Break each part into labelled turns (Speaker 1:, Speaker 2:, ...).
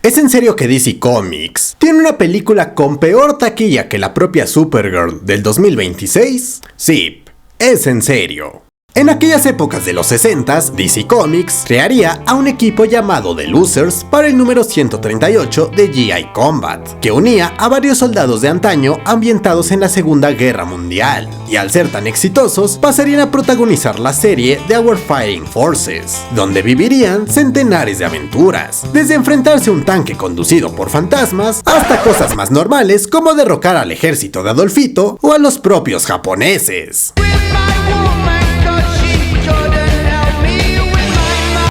Speaker 1: ¿Es en serio que DC Comics tiene una película con peor taquilla que la propia Supergirl del 2026? Sí, es en serio. En aquellas épocas de los 60s, DC Comics crearía a un equipo llamado The Losers para el número 138 de G.I. Combat, que unía a varios soldados de antaño ambientados en la Segunda Guerra Mundial, y al ser tan exitosos, pasarían a protagonizar la serie de Our Fighting Forces, donde vivirían centenares de aventuras, desde enfrentarse a un tanque conducido por fantasmas, hasta cosas más normales como derrocar al ejército de Adolfito o a los propios japoneses.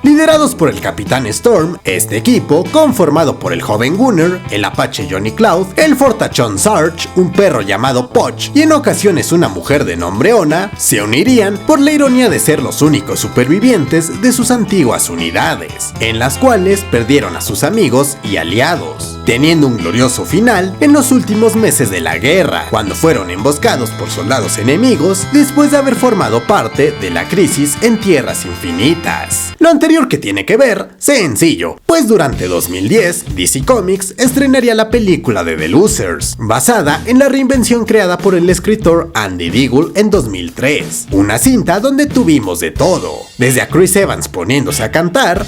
Speaker 1: Liderados por el Capitán Storm, este equipo, conformado por el joven Gunner, el Apache Johnny Cloud, el fortachón Sarge, un perro llamado Poch y en ocasiones una mujer de nombre Ona, se unirían por la ironía de ser los únicos supervivientes de sus antiguas unidades, en las cuales perdieron a sus amigos y aliados, teniendo un glorioso final en los últimos meses de la guerra, cuando fueron emboscados por soldados enemigos después de haber formado parte de la crisis en Tierras Infinitas. Lo anterior que tiene que ver, sencillo, pues durante 2010, DC Comics estrenaría la película de The Losers, basada en la reinvención creada por el escritor Andy Diggle en 2003, una cinta donde tuvimos de todo, desde a Chris Evans poniéndose a cantar,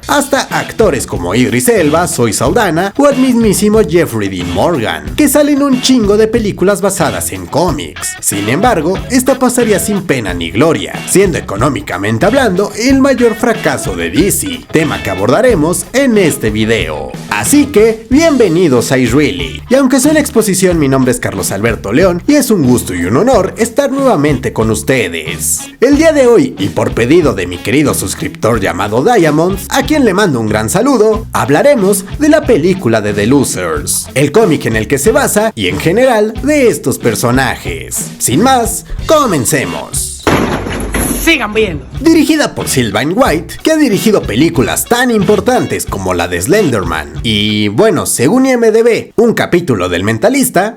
Speaker 1: hasta actores como Idris Elba, Zoe Saldana o el mismísimo Jeffrey Dean Morgan, que salen un chingo de películas basadas en cómics. Sin embargo, esta pasaría sin pena ni gloria, siendo económicamente hablando el mayor fracaso de DC, tema que abordaremos en este video. Así que, bienvenidos a Is Really. Y aunque sea una exposición, mi nombre es Carlos Alberto León y es un gusto y un honor estar nuevamente con ustedes. El día de hoy, y por pedido de mi querido suscriptor llamado Diamonds, a quien le mando un gran saludo, hablaremos de la película de The Losers, el cómic en el que se basa y en general de estos personajes. Sin más, comencemos.
Speaker 2: Sigan viendo.
Speaker 1: Dirigida por Sylvain White, que ha dirigido películas tan importantes como la de Slenderman y, bueno, según IMDb, un capítulo del Mentalista.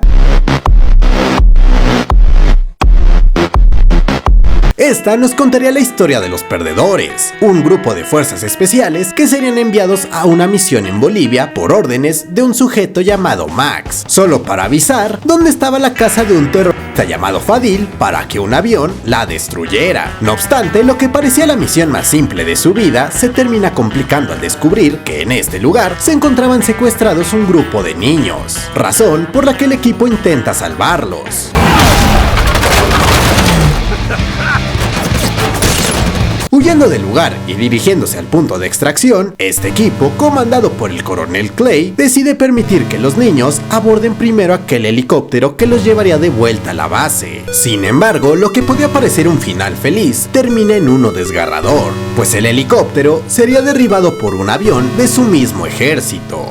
Speaker 1: Esta nos contaría la historia de los Perdedores, un grupo de fuerzas especiales que serían enviados a una misión en Bolivia por órdenes de un sujeto llamado Max, solo para avisar dónde estaba la casa de un terrorista llamado Fadil para que un avión la destruyera. No obstante, lo que parecía la misión más simple de su vida se termina complicando al descubrir que en este lugar se encontraban secuestrados un grupo de niños, razón por la que el equipo intenta salvarlos. Huyendo del lugar y dirigiéndose al punto de extracción, este equipo, comandado por el coronel Clay, decide permitir que los niños aborden primero aquel helicóptero que los llevaría de vuelta a la base. Sin embargo, lo que podía parecer un final feliz termina en uno desgarrador, pues el helicóptero sería derribado por un avión de su mismo ejército.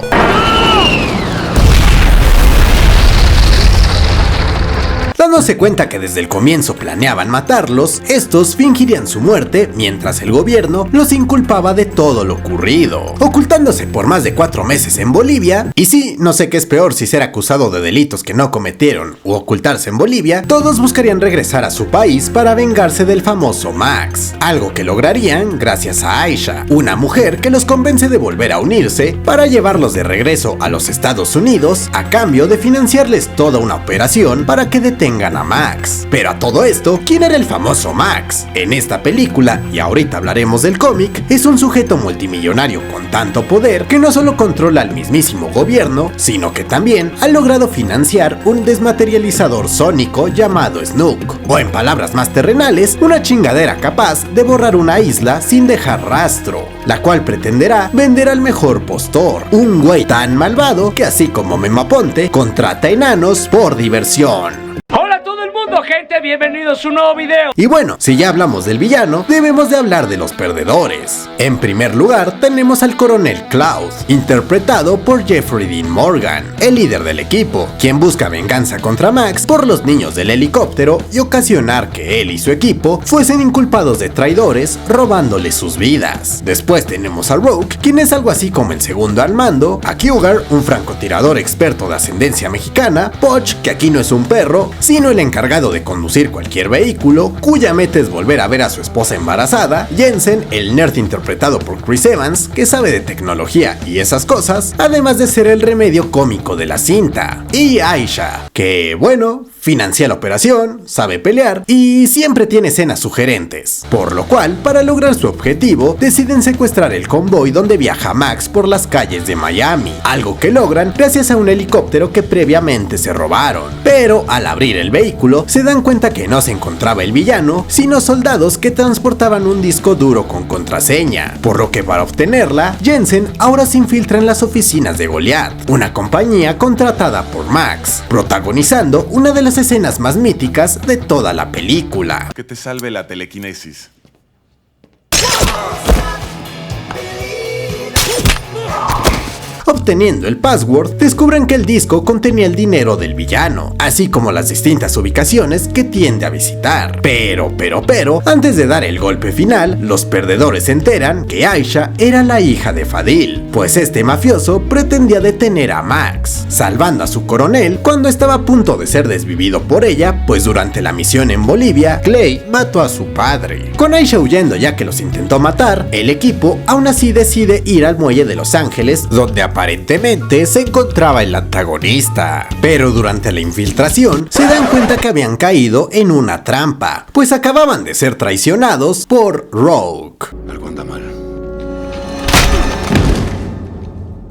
Speaker 1: Dándose cuenta que desde el comienzo planeaban matarlos, estos fingirían su muerte mientras el gobierno los inculpaba de todo lo ocurrido, ocultándose por más de 4 meses en Bolivia. Y sí, no sé qué es peor, si ser acusado de delitos que no cometieron u ocultarse en Bolivia. Todos buscarían regresar a su país para vengarse del famoso Max, algo que lograrían gracias a Aisha, una mujer que los convence de volver a unirse para llevarlos de regreso a los Estados Unidos a cambio de financiarles toda una operación para que detengan a Max. Pero a todo esto, ¿quién era el famoso Max? En esta película, y ahorita hablaremos del cómic, es un sujeto multimillonario con tanto poder que no solo controla al mismísimo gobierno, sino que también ha logrado financiar un desmaterializador sónico llamado Snook, o en palabras más terrenales, una chingadera capaz de borrar una isla sin dejar rastro, la cual pretenderá vender al mejor postor, un güey tan malvado que, así como Memo Aponte, contrata enanos por diversión.
Speaker 2: ¡Hola a todo el mundo, gente! gente, bienvenidos a un nuevo video.
Speaker 1: Y bueno, si ya hablamos del villano, debemos de hablar de los perdedores. En primer lugar, tenemos al coronel Cloud, interpretado por Jeffrey Dean Morgan, el líder del equipo, quien busca venganza contra Max por los niños del helicóptero y ocasionar que él y su equipo fuesen inculpados de traidores, robándoles sus vidas. Después tenemos a Rogue, quien es algo así como el segundo al mando, a Cougar, un francotirador experto de ascendencia mexicana, Poch, que aquí no es un perro, sino el encargado de conducir cualquier vehículo, cuya meta es volver a ver a su esposa embarazada, Jensen, el nerd interpretado por Chris Evans, que sabe de tecnología y esas cosas, además de ser el remedio cómico de la cinta, y Aisha, que bueno, financia la operación, sabe pelear y siempre tiene escenas sugerentes, por lo cual, para lograr su objetivo, deciden secuestrar el convoy donde viaja Max por las calles de Miami, algo que logran gracias a un helicóptero que previamente se robaron. Pero al abrir el vehículo, se dan cuenta que no se encontraba el villano, sino soldados que transportaban un disco duro con contraseña, por lo que para obtenerla, Jensen ahora se infiltra en las oficinas de Goliath, una compañía contratada por Max, protagonizando una de las escenas más míticas de toda la película.
Speaker 3: Que te salve la telequinesis.
Speaker 1: Obteniendo el password, descubren que el disco contenía el dinero del villano, así como las distintas ubicaciones que tiende a visitar. Pero, antes de dar el golpe final, los perdedores se enteran que Aisha era la hija de Fadil, pues este mafioso pretendía detener a Max, salvando a su coronel cuando estaba a punto de ser desvivido por ella, pues durante la misión en Bolivia, Clay mató a su padre. Con Aisha huyendo ya que los intentó matar, el equipo aún así decide ir al muelle de Los Ángeles, donde aparentemente se encontraba el antagonista. Pero durante la infiltración se dan cuenta que habían caído en una trampa, pues acababan de ser traicionados por Rogue.
Speaker 3: Algo anda mal.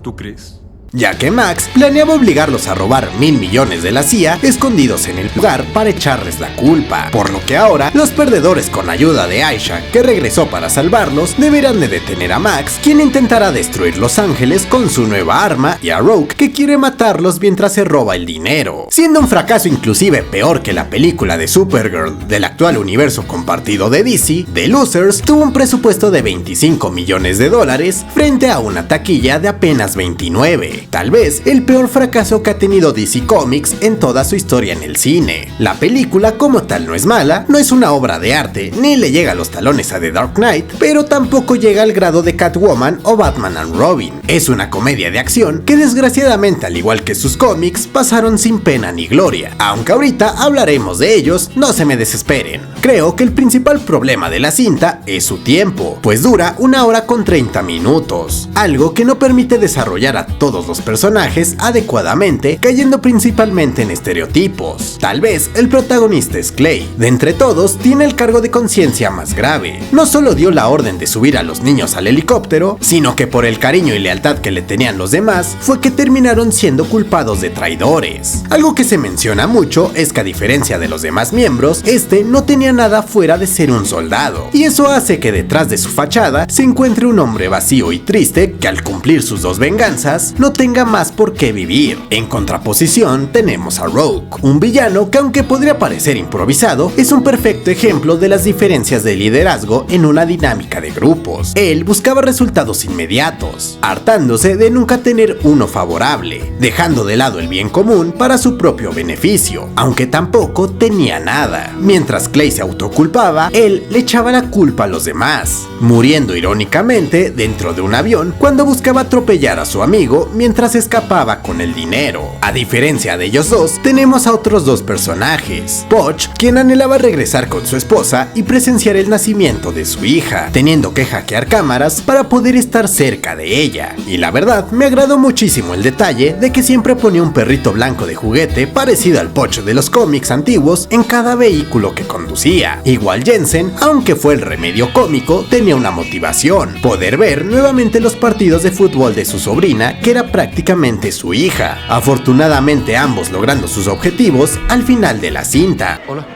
Speaker 3: ¿Tú crees?
Speaker 1: Ya que Max planeaba obligarlos a robar 1.000 millones de la CIA escondidos en el lugar para echarles la culpa, por lo que ahora los perdedores, con ayuda de Aisha, que regresó para salvarlos, deberán de detener a Max, quien intentará destruir Los Ángeles con su nueva arma, y a Rogue, que quiere matarlos mientras se roba el dinero, siendo un fracaso inclusive peor que la película de Supergirl del actual universo compartido de DC. The Losers tuvo un presupuesto de $25 millones frente a una taquilla de apenas 29. Tal vez el peor fracaso que ha tenido DC Comics en toda su historia en el cine. La película como tal no es mala, no es una obra de arte, ni le llega a los talones a The Dark Knight, pero tampoco llega al grado de Catwoman o Batman and Robin. Es una comedia de acción que desgraciadamente, al igual que sus cómics, pasaron sin pena ni gloria. Aunque ahorita hablaremos de ellos, no se me desesperen. Creo que el principal problema de la cinta es su tiempo, pues dura 1 hora con 30 minutos, algo que no permite desarrollar a todos los personajes adecuadamente, cayendo principalmente en estereotipos. Tal vez el protagonista es Clay. De entre todos, tiene el cargo de conciencia más grave. No solo dio la orden de subir a los niños al helicóptero, sino que por el cariño y lealtad que le tenían los demás, fue que terminaron siendo culpados de traidores. Algo que se menciona mucho es que, a diferencia de los demás miembros, este no tenía nada fuera de ser un soldado, y eso hace que detrás de su fachada se encuentre un hombre vacío y triste que, al cumplir sus dos venganzas, no tenga más por qué vivir. En contraposición tenemos a Rogue, un villano que, aunque podría parecer improvisado, es un perfecto ejemplo de las diferencias de liderazgo en una dinámica de grupos. Él buscaba resultados inmediatos, hartándose de nunca tener uno favorable, dejando de lado el bien común para su propio beneficio, aunque tampoco tenía nada. Mientras Clay se autoculpaba, él le echaba la culpa a los demás, muriendo irónicamente dentro de un avión cuando buscaba atropellar a su amigo mientras escapaba con el dinero. A diferencia de ellos dos, tenemos a otros dos personajes. Poch, quien anhelaba regresar con su esposa y presenciar el nacimiento de su hija, teniendo que hackear cámaras para poder estar cerca de ella. Y la verdad, me agradó muchísimo el detalle de que siempre ponía un perrito blanco de juguete parecido al Poch de los cómics antiguos en cada vehículo que conducía. Igual Jensen, aunque fue el remedio cómico, tenía una motivación: poder ver nuevamente los partidos de fútbol de su sobrina, que era prácticamente su hija, afortunadamente ambos logrando sus objetivos al final de la cinta.
Speaker 4: Hola,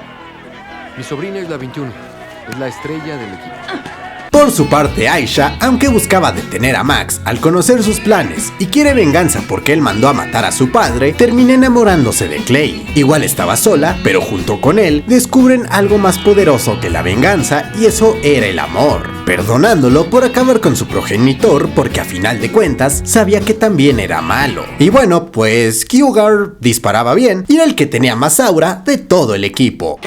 Speaker 4: mi sobrina es la 21, es la estrella del equipo.
Speaker 1: Por su parte, Aisha, aunque buscaba detener a Max al conocer sus planes y quiere venganza porque él mandó a matar a su padre, termina enamorándose de Clay. Igual estaba sola, pero junto con él descubren algo más poderoso que la venganza, y eso era el amor, perdonándolo por acabar con su progenitor porque a final de cuentas sabía que también era malo. Y bueno, pues Cougar disparaba bien y era el que tenía más aura de todo el equipo.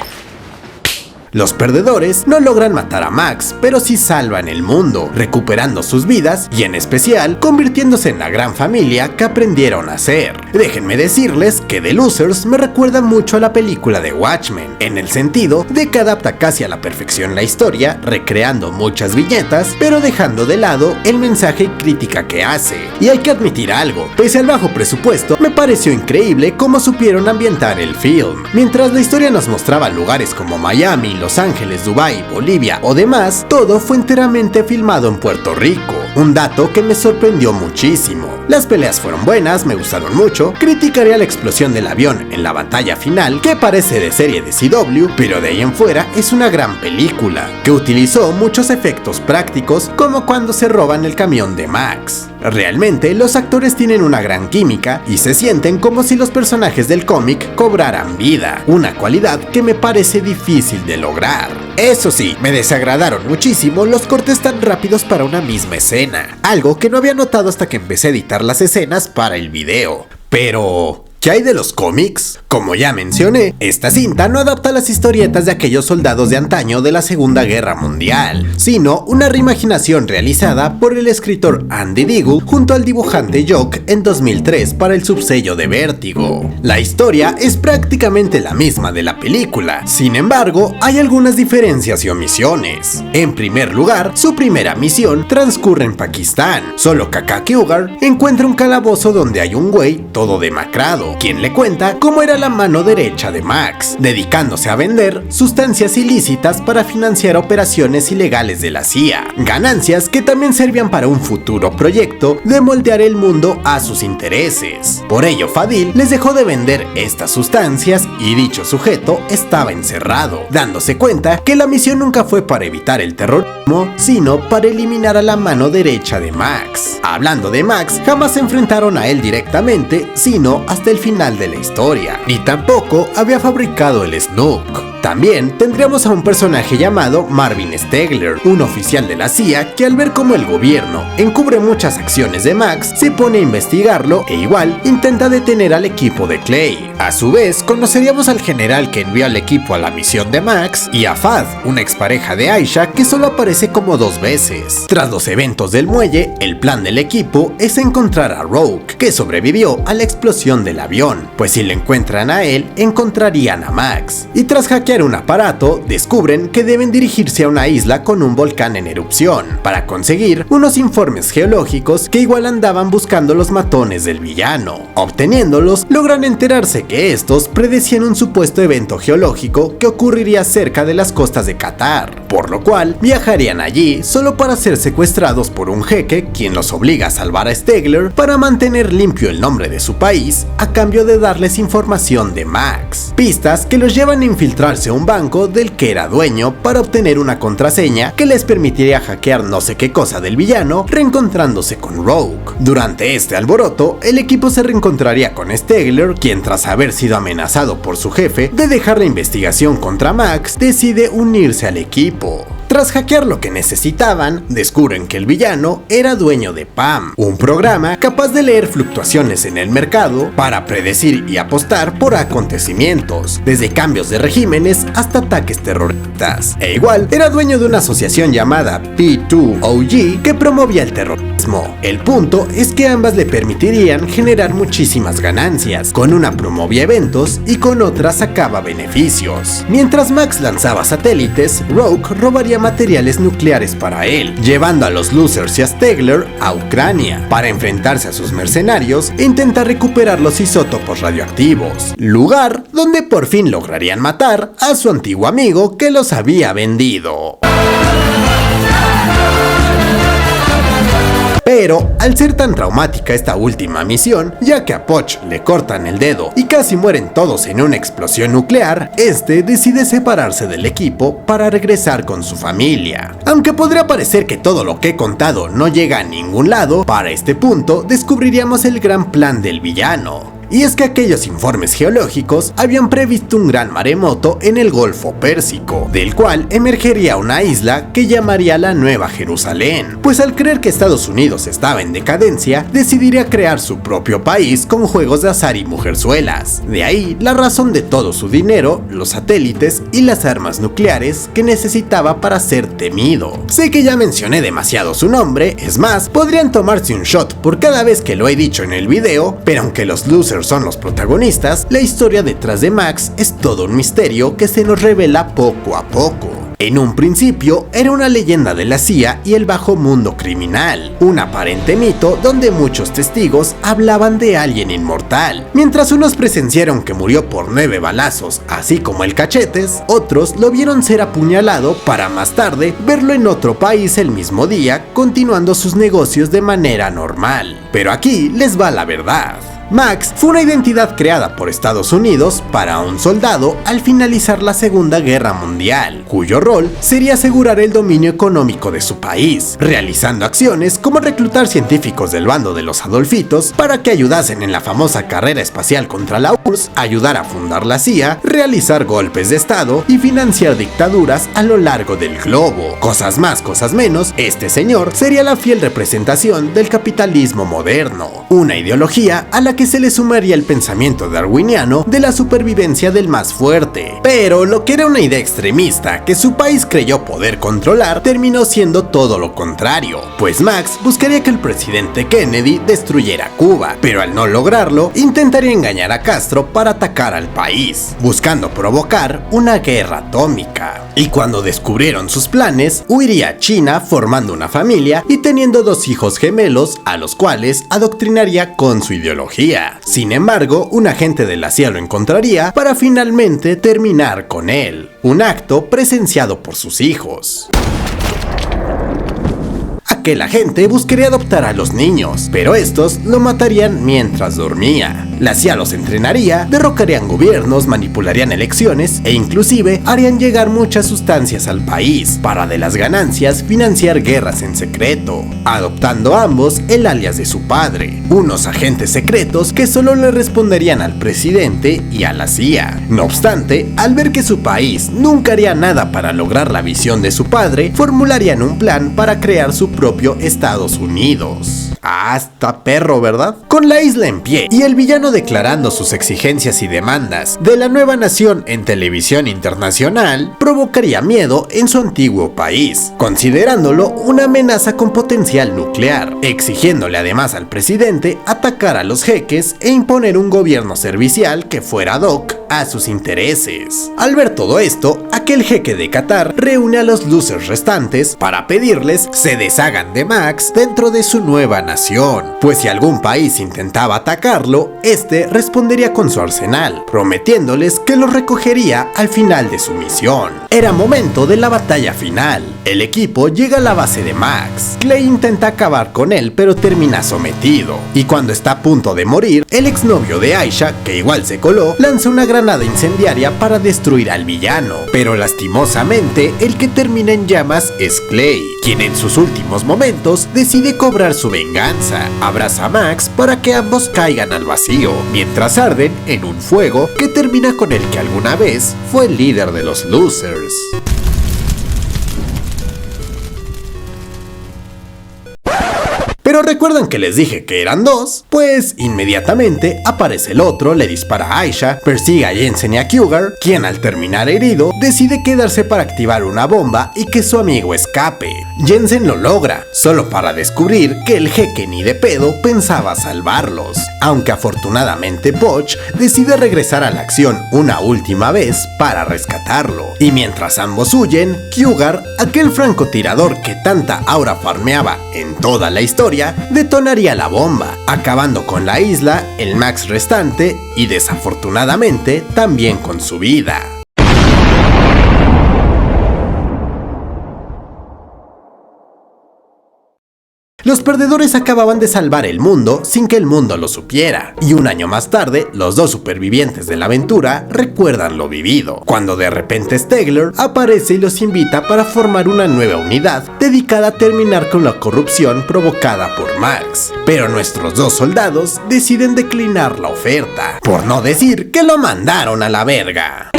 Speaker 1: Los perdedores no logran matar a Max, pero sí salvan el mundo, recuperando sus vidas y en especial convirtiéndose en la gran familia que aprendieron a ser. Déjenme decirles que The Losers me recuerda mucho a la película de Watchmen, en el sentido de que adapta casi a la perfección la historia, recreando muchas viñetas, pero dejando de lado el mensaje y crítica que hace. Y hay que admitir algo, pese al bajo presupuesto, me pareció increíble cómo supieron ambientar el film. Mientras la historia nos mostraba lugares como Miami, Los Ángeles, Dubái, Bolivia o demás, todo fue enteramente filmado en Puerto Rico, un dato que me sorprendió muchísimo. Las peleas fueron buenas, me gustaron mucho, criticaré la explosión del avión en la batalla final, que parece de serie de CW, pero de ahí en fuera es una gran película, que utilizó muchos efectos prácticos, como cuando se roban el camión de Max. Realmente los actores tienen una gran química y se sienten como si los personajes del cómic cobraran vida, una cualidad que me parece difícil de lograr. Eso sí, me desagradaron muchísimo los cortes tan rápidos para una misma escena, algo que no había notado hasta que empecé a editar las escenas para el video. Pero ¿qué hay de los cómics? Como ya mencioné, esta cinta no adapta las historietas de aquellos soldados de antaño de la Segunda Guerra Mundial, sino una reimaginación realizada por el escritor Andy Diggle junto al dibujante Jock en 2003 para el subsello de Vértigo. La historia es prácticamente la misma de la película, sin embargo, hay algunas diferencias y omisiones. En primer lugar, su primera misión transcurre en Pakistán, solo que acá Cougar encuentra un calabozo donde hay un güey todo demacrado, quien le cuenta cómo era la mano derecha de Max, dedicándose a vender sustancias ilícitas para financiar operaciones ilegales de la CIA, ganancias que también servían para un futuro proyecto de moldear el mundo a sus intereses. Por ello, Fadil les dejó de vender estas sustancias y dicho sujeto estaba encerrado, dándose cuenta que la misión nunca fue para evitar el terrorismo, sino para eliminar a la mano derecha de Max. Hablando de Max, jamás se enfrentaron a él directamente, sino hasta el final de la historia, ni tampoco había fabricado el Snook. También tendríamos a un personaje llamado Marvin Stegler, un oficial de la CIA que al ver cómo el gobierno encubre muchas acciones de Max, se pone a investigarlo e igual intenta detener al equipo de Clay. A su vez, conoceríamos al general que envió al equipo a la misión de Max y a Fad, una expareja de Aisha que solo aparece como 2 veces. Tras los eventos del muelle, el plan del equipo es encontrar a Rogue, que sobrevivió a la explosión del avión, pues si lo encuentran a él, encontrarían a Max. Y tras hackear un aparato, descubren que deben dirigirse a una isla con un volcán en erupción, para conseguir unos informes geológicos que igual andaban buscando los matones del villano. Obteniéndolos, logran enterarse que estos predecían un supuesto evento geológico que ocurriría cerca de las costas de Qatar, por lo cual viajarían allí solo para ser secuestrados por un jeque, quien los obliga a salvar a Stegler para mantener limpio el nombre de su país, a cambio de darles información de Max. Pistas que los llevan a infiltrarse a un banco del que era dueño para obtener una contraseña que les permitiría hackear no sé qué cosa del villano, reencontrándose con Rogue. Durante este alboroto, el equipo se reencontraría con Stegler, quien tras haber sido amenazado por su jefe de dejar la investigación contra Max, decide unirse al equipo. Tras hackear lo que necesitaban, descubren que el villano era dueño de PAM, un programa capaz de leer fluctuaciones en el mercado para predecir y apostar por acontecimientos, desde cambios de regímenes hasta ataques terroristas. E igual, era dueño de una asociación llamada P2OG que promovía el terrorismo. El punto es que ambas le permitirían generar muchísimas ganancias, con una promovía eventos y con otra sacaba beneficios. Mientras Max lanzaba satélites, Rogue robaría materiales nucleares para él, llevando a los Losers y a Stegler a Ucrania para enfrentarse a sus mercenarios e intentar recuperar los isótopos radioactivos, lugar donde por fin lograrían matar a su antiguo amigo que los había vendido. Pero al ser tan traumática esta última misión, ya que a Poch le cortan el dedo y casi mueren todos en una explosión nuclear, este decide separarse del equipo para regresar con su familia. Aunque podría parecer que todo lo que he contado no llega a ningún lado, para este punto descubriríamos el gran plan del villano. Y es que aquellos informes geológicos habían previsto un gran maremoto en el Golfo Pérsico, del cual emergería una isla que llamaría la Nueva Jerusalén, pues al creer que Estados Unidos estaba en decadencia, decidiría crear su propio país con juegos de azar y mujerzuelas. De ahí la razón de todo su dinero, los satélites y las armas nucleares que necesitaba para ser temido. Sé que ya mencioné demasiado su nombre, es más, podrían tomarse un shot por cada vez que lo he dicho en el video, pero aunque los losers son los protagonistas, la historia detrás de Max es todo un misterio que se nos revela poco a poco. En un principio era una leyenda de la CIA y el bajo mundo criminal, un aparente mito donde muchos testigos hablaban de alguien inmortal. Mientras unos presenciaron que murió por 9 balazos, así como el Cachetes, otros lo vieron ser apuñalado para más tarde verlo en otro país el mismo día, continuando sus negocios de manera normal. Pero aquí les va la verdad. Max fue una identidad creada por Estados Unidos para un soldado al finalizar la Segunda Guerra Mundial, cuyo rol sería asegurar el dominio económico de su país, realizando acciones como reclutar científicos del bando de los Adolfitos para que ayudasen en la famosa carrera espacial contra la URSS, ayudar a fundar la CIA, realizar golpes de estado y financiar dictaduras a lo largo del globo. Cosas más, cosas menos, este señor sería la fiel representación del capitalismo moderno, una ideología a la que se le sumaría el pensamiento darwiniano de la supervivencia del más fuerte. Pero lo que era una idea extremista que su país creyó poder controlar terminó siendo todo lo contrario, pues Max buscaría que el presidente Kennedy destruyera Cuba, pero al no lograrlo, intentaría engañar a Castro para atacar al país, buscando provocar una guerra atómica. Y cuando descubrieron sus planes, huiría a China formando una familia y teniendo 2 hijos gemelos a los cuales adoctrinaría con su ideología. Sin embargo, un agente de la CIA lo encontraría para finalmente terminar con él, un acto presenciado por sus hijos. Aquel agente buscaría adoptar a los niños, pero estos lo matarían mientras dormía. La CIA los entrenaría, derrocarían gobiernos, manipularían elecciones e inclusive harían llegar muchas sustancias al país para de las ganancias financiar guerras en secreto, adoptando ambos el alias de su padre, unos agentes secretos que solo le responderían al presidente y a la CIA. No obstante, al ver que su país nunca haría nada para lograr la visión de su padre, formularían un plan para crear su propio Estados Unidos. Hasta perro, ¿verdad? Con la isla en pie y el villano declarando sus exigencias y demandas de la nueva nación en televisión internacional, provocaría miedo en su antiguo país, considerándolo una amenaza con potencial nuclear, exigiéndole además al presidente atacar a los jeques e imponer un gobierno servicial que fuera ad hoc a sus intereses. Al ver todo esto, aquel jeque de Qatar reúne a los losers restantes para pedirles se deshagan de Max dentro de su nueva nación, pues si algún país intentaba atacarlo, este respondería con su arsenal, prometiéndoles que los recogería al final de su misión. Era momento de la batalla final. El equipo llega a la base de Max. Clay intenta acabar con él, pero termina sometido. Y cuando está a punto de morir, el exnovio de Aisha, que igual se coló, lanza una granada incendiaria para destruir al villano. Pero lastimosamente, el que termina en llamas es Clay, quien en sus últimos momentos decide cobrar su venganza. Abraza a Max para que ambos caigan al vacío, mientras arden en un fuego que termina con el que alguna vez fue el líder de los losers. Pero recuerdan que les dije que eran 2, pues inmediatamente aparece el otro, le dispara a Aisha, persigue a Jensen y a Cougar, quien al terminar herido decide quedarse para activar una bomba y que su amigo escape. Jensen lo logra, solo para descubrir que el jeque ni de pedo pensaba salvarlos, aunque afortunadamente Poch decide regresar a la acción una última vez para rescatarlo. Y mientras ambos huyen, Cougar, aquel francotirador que tanta aura farmeaba en toda la historia, detonaría la bomba, acabando con la isla, el Max restante y desafortunadamente también con su vida. Los perdedores acababan de salvar el mundo sin que el mundo lo supiera, y un año más tarde, los dos supervivientes de la aventura recuerdan lo vivido, cuando de repente Stegler aparece y los invita para formar una nueva unidad dedicada a terminar con la corrupción provocada por Max. Pero nuestros dos soldados deciden declinar la oferta, por no decir que lo mandaron a la verga.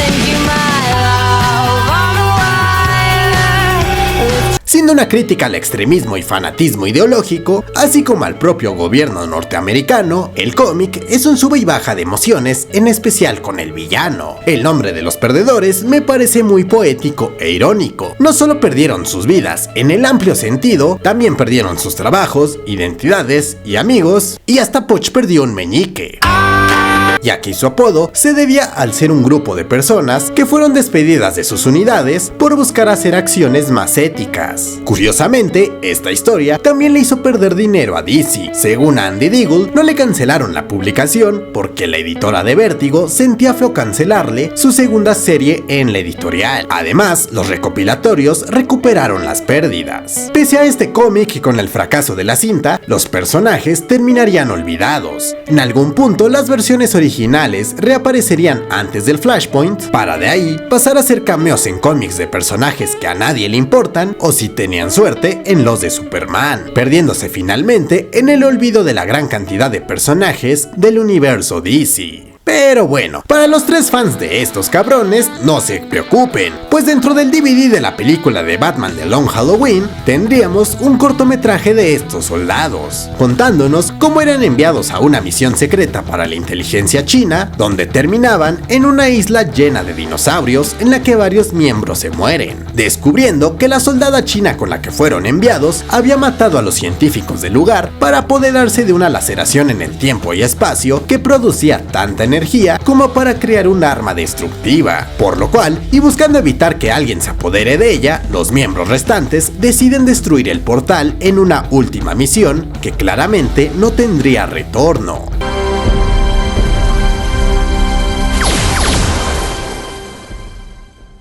Speaker 1: Siendo una crítica al extremismo y fanatismo ideológico, así como al propio gobierno norteamericano, el cómic es un sube y baja de emociones, en especial con el villano. El nombre de los perdedores me parece muy poético e irónico. No solo perdieron sus vidas, en el amplio sentido, también perdieron sus trabajos, identidades y amigos, y hasta Poch perdió un meñique, ya que su apodo se debía al ser un grupo de personas que fueron despedidas de sus unidades por buscar hacer acciones más éticas. Curiosamente, esta historia también le hizo perder dinero a DC. Según Andy Diggle, no le cancelaron la publicación porque la editora de Vértigo sentía feo cancelarle su segunda serie en la editorial. Además, los recopilatorios recuperaron las pérdidas. Pese a este cómic y con el fracaso de la cinta, los personajes terminarían olvidados. En algún punto, las versiones originales reaparecerían antes del Flashpoint, para de ahí pasar a ser cameos en cómics de personajes que a nadie le importan, o si tenían suerte, en los de Superman, perdiéndose finalmente en el olvido de la gran cantidad de personajes del universo DC. Pero bueno, para los tres fans de estos cabrones, no se preocupen, pues dentro del DVD de la película de Batman de Long Halloween, tendríamos un cortometraje de estos soldados, contándonos cómo eran enviados a una misión secreta para la inteligencia china, donde terminaban en una isla llena de dinosaurios en la que varios miembros se mueren, descubriendo que la soldada china con la que fueron enviados había matado a los científicos del lugar para apoderarse de una laceración en el tiempo y espacio que producía tanta energía como para crear un arma destructiva, por lo cual, y buscando evitar que alguien se apodere de ella, los miembros restantes deciden destruir el portal en una última misión que claramente no tendría retorno.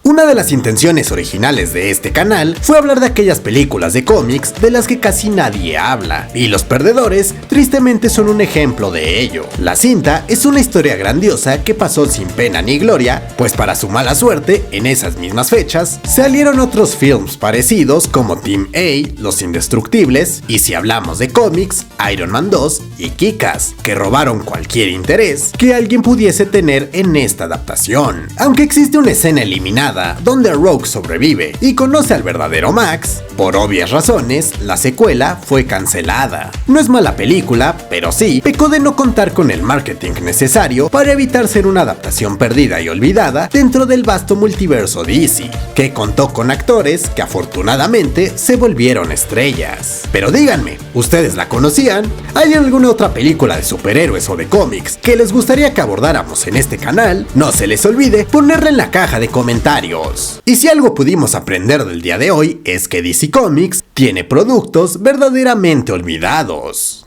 Speaker 1: Una de las intenciones originales de este canal fue hablar de aquellas películas de cómics de las que casi nadie habla, y Los Perdedores tristemente son un ejemplo de ello. La cinta es una historia grandiosa que pasó sin pena ni gloria, pues para su mala suerte, en esas mismas fechas, salieron otros films parecidos como Team A, Los Indestructibles, y si hablamos de cómics, Iron Man 2 y Kick-Ass, que robaron cualquier interés que alguien pudiese tener en esta adaptación. Aunque existe una escena eliminada donde Rogue sobrevive y conoce al verdadero Max, por obvias razones, la secuela fue cancelada. No es mala película, pero sí, pecó de no contar con el marketing necesario para evitar ser una adaptación perdida y olvidada dentro del vasto multiverso DC, que contó con actores que afortunadamente se volvieron estrellas. Pero díganme, ¿ustedes la conocían? ¿Hay alguna otra película de superhéroes o de cómics que les gustaría que abordáramos en este canal? No se les olvide ponerla en la caja de comentarios. Y si algo pudimos aprender del día de hoy es que DC Comics tiene productos verdaderamente olvidados.